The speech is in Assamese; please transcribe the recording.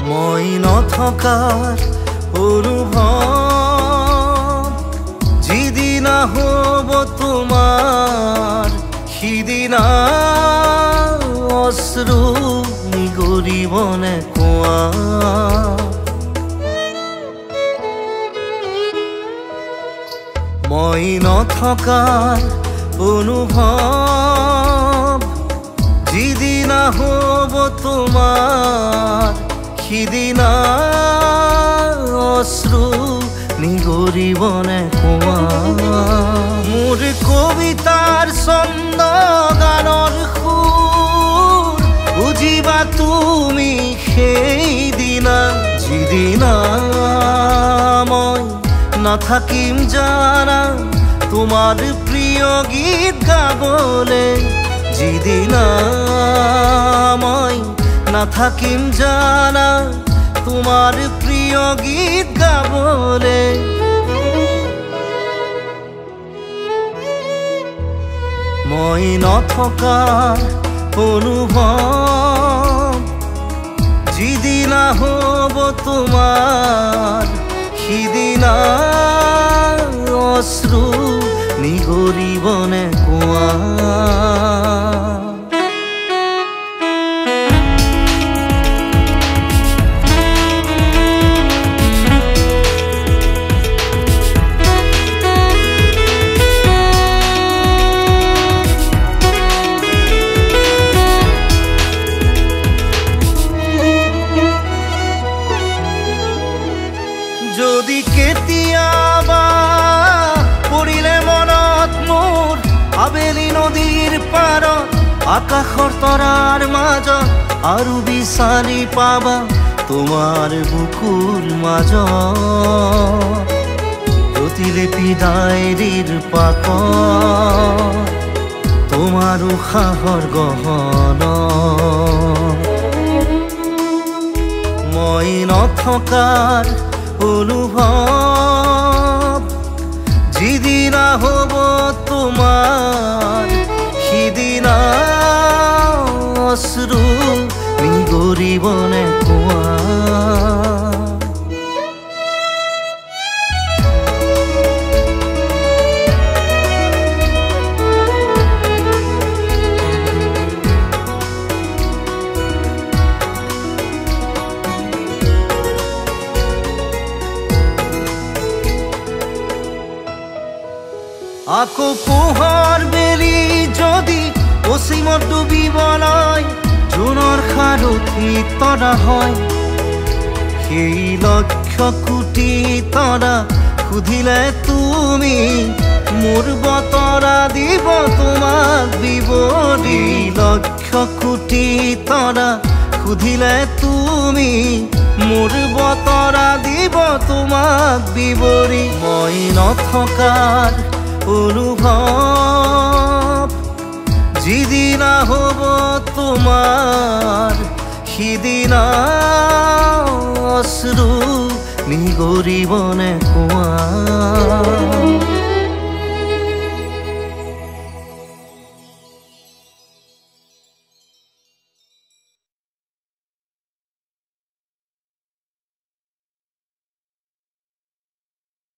মই নথকাৰ অনুভৱ যিদিনা হ'ব তোমাৰ সিদিনা অশ্ৰু নিগৰিবনে কোৱা মই নথকাৰ অনুভৱ যিদিনা হ'ব তোমাৰ সিদিনা অশ্ৰু নিগৰিবনে কোৱা মোৰ কবিতাৰ ছন্দ গানৰ সুৰ বুজিবা তুমি সেইদিনা যিদিনা মই নাথাকিম জানা তোমাৰ প্ৰিয় গীত গাবলে যিদিনা মই নাথাকিম জানা তোমাৰ প্ৰিয় গীত গাবলে মই নথকাৰ অনুভৱ যিদিনা হ'ব তোমাৰ সিদিনা অশ্ৰু নিগৰিবনে কোৱা যদি কেতিয়াবা পৰিলে মনত মোৰ আবেলি নদীৰ পাৰত আকাশৰ তৰাৰ মাজত আৰু বিচাৰি পাবা তোমাৰ বুকুৰ মাজত প্ৰতিলিপি ডায়েৰীৰ পাকত তোমাৰ উশাহৰ গহনা মই নথকাৰ অনুভৱ যিদিনা হ'ব তোমাৰ সিদিনা অশ্ৰু নিগৰিবনে কোৱা আকৌ পোহৰ বেলি যদি অসীমত ডুবিবলৈ জোনৰ সাৰথি তৰা হয় সেই লক্ষ কোটি তৰা সুধিলে তুমি মোৰ বতৰা দিব তোমাক বিৱৰি লক্ষ কোটি তৰা সুধিলে তুমি মোৰ বতৰা দিব তোমাক বিৱৰি মই নথকাৰ অনুভৱ যিদিনা হ'ব তোমাৰ সিদিনা অশ্ৰু নিগৰিবনে কোৱা